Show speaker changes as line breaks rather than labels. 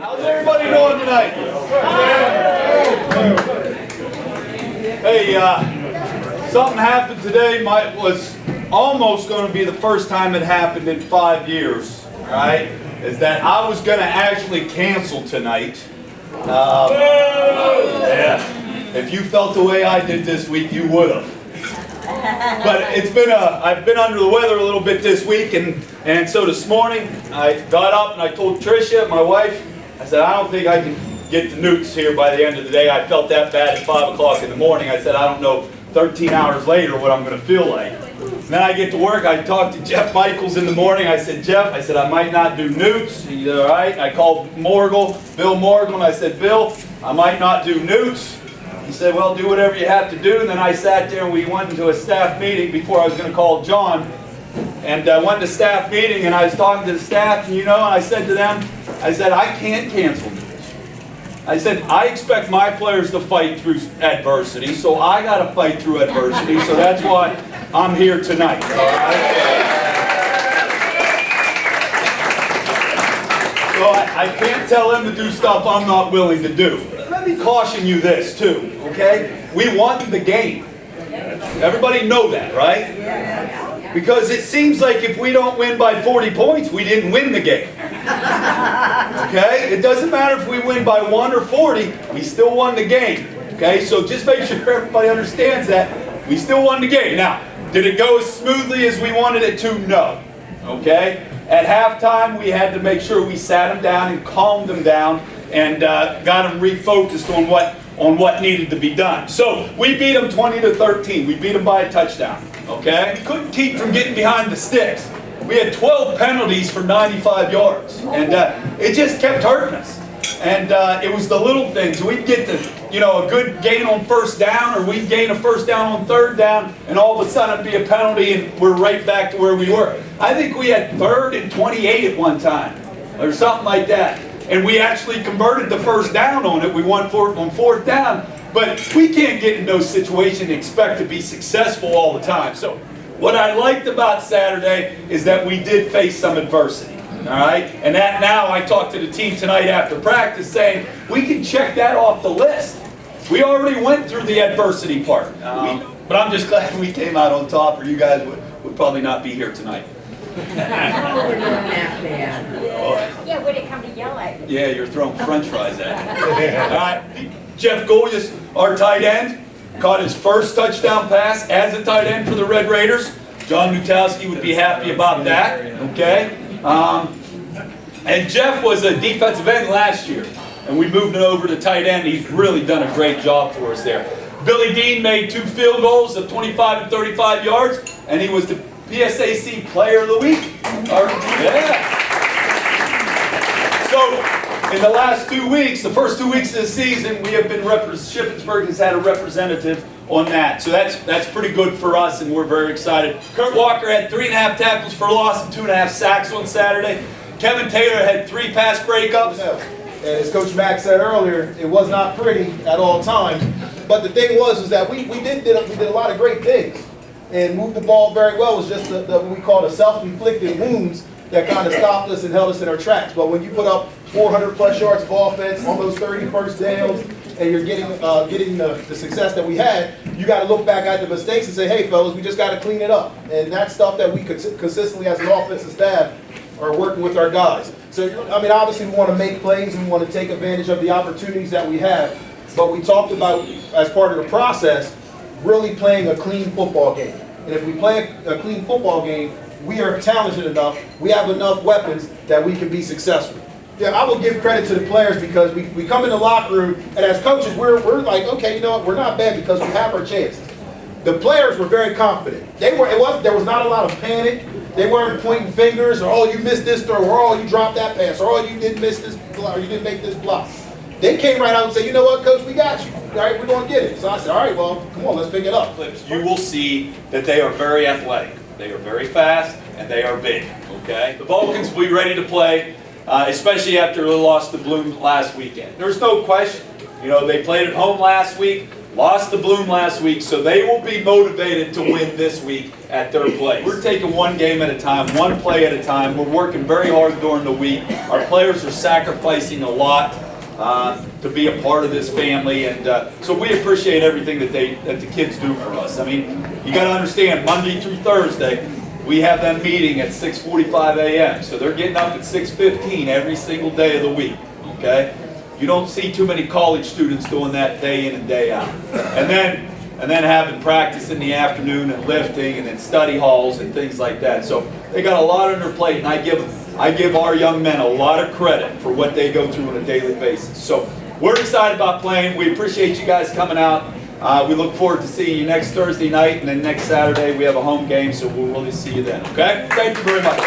How's everybody doing tonight? Hey, something happened today. Was almost going to be the first time it happened in 5 years. All right, is that I was going to actually cancel tonight. Yeah. If you felt the way I did this week, you would have. But it's been I've been under the weather a little bit this week, and so this morning I got up and I told Tricia, my wife, I said, I don't think I can get the Knutes here by the end of the day. I felt that bad at 5 o'clock in the morning. I said, I don't know 13 hours later what I'm going to feel like. And then I get to work. I talked to Jeff Michaels in the morning. I said, Jeff, I said, I might not do Knutes. He said, all right. I called Bill Morgan, and I said, Bill, I might not do Knutes. He said, well, do whatever you have to do. And then I sat there and we went into a staff meeting before I was going to call John. And I went to staff meeting and I was talking to the staff, and and I said to them, I said, I can't cancel this. I said, I expect my players to fight through adversity, so I got to fight through adversity, so that's why I'm here tonight. All right? So I can't tell them to do stuff I'm not willing to do. Let me caution you this too, okay? We won the game. Everybody know that, right? Because it seems like if we don't win by 40 points, we didn't win the game. Okay? It doesn't matter if we win by 1 or 40, we still won the game. Okay? So just make sure everybody understands that. We still won the game. Now, did it go as smoothly as we wanted it to? No. Okay? At halftime, we had to make sure we sat them down and calmed them down and got them refocused on what needed to be done. So we beat them 20-13. We beat them by a touchdown. Okay? Couldn't keep from getting behind the sticks. We had 12 penalties for 95 yards. And it just kept hurting us. And it was the little things. We'd get a good gain on first down, or we'd gain a first down on third down, and all of a sudden it'd be a penalty and we're right back to where we were. I think we had 3rd and 28 at one time, or something like that. And we actually converted the first down on it. We won on 4th down. But we can't get in those situations and expect to be successful all the time. So what I liked about Saturday is that we did face some adversity. All right? And that now I talked to the team tonight after practice saying, we can check that off the list. We already went through the adversity part. But I'm just glad we came out on top, or you guys would probably not be here tonight.
Yeah, would it come to yell at you?
Yeah, you're throwing french fries at me. All right. Jeff Golias, our tight end, caught his first touchdown pass as a tight end for the Red Raiders. John Knute would be happy about that. Okay. And Jeff was a defensive end last year, and we moved it over to tight end. He's really done a great job for us there. Billy Dean made 2 field goals of 25 and 35 yards, and he was the PSAC Player of the Week. So, in the last 2 weeks, the first 2 weeks of the season, we have been Shippensburg has had a representative on that. So that's pretty good for us, and we're very excited. Kurt Walker had 3.5 tackles for loss and 2.5 sacks on Saturday. Kevin Taylor had 3 pass breakups.
And as Coach Mack said earlier, it was not pretty at all times. But the thing was that we did a lot of great things and moved the ball very well. It was just what we call the self-inflicted wounds that kind of stopped us and held us in our tracks. But when you put up 400+ yards of offense, almost 30 first downs, and you're getting the success that we had, you got to look back at the mistakes and say, hey, fellas, we just got to clean it up. And that's stuff that we consistently, as an offensive staff, are working with our guys. So, I mean, obviously we want to make plays and we want to take advantage of the opportunities that we have. But we talked about, as part of the process, really playing a clean football game. And if we play a clean football game, we are talented enough, we have enough weapons that we can be successful. Yeah, I will give credit to the players because we come in the locker room, and as coaches, we're like, okay, you know what, we're not bad because we have our chances. The players were very confident. There was not a lot of panic. They weren't pointing fingers, or, oh, you missed this throw, or, oh, you dropped that pass, or, oh, you didn't miss this block, or you didn't make this block. They came right out and said, you know what, Coach, we got you. All right, we're going to get it. So I said, all right, well, come on, let's pick it up.
You will see that they are very athletic. They are very fast, and they are big, okay? The Vulcans will be ready to play, especially after they lost to Bloom last weekend. There's no question. You know, they played at home last week. Lost to Bloom last week, so they will be motivated to win this week at their place. We're taking one game at a time, one play at a time. We're working very hard during the week. Our players are sacrificing a lot to be a part of this family, and so we appreciate everything that the kids do for us. I mean, you got to understand, Monday through Thursday, we have them meeting at 6:45 a.m. So they're getting up at 6:15 every single day of the week. Okay. You don't see too many college students doing that day in and day out. And then having practice in the afternoon and lifting and then study halls and things like that. So they got a lot on their plate, and I give our young men a lot of credit for what they go through on a daily basis. So we're excited about playing. We appreciate you guys coming out. We look forward to seeing you next Thursday night, and then next Saturday we have a home game, so we'll really see you then. Okay? Thank you very much.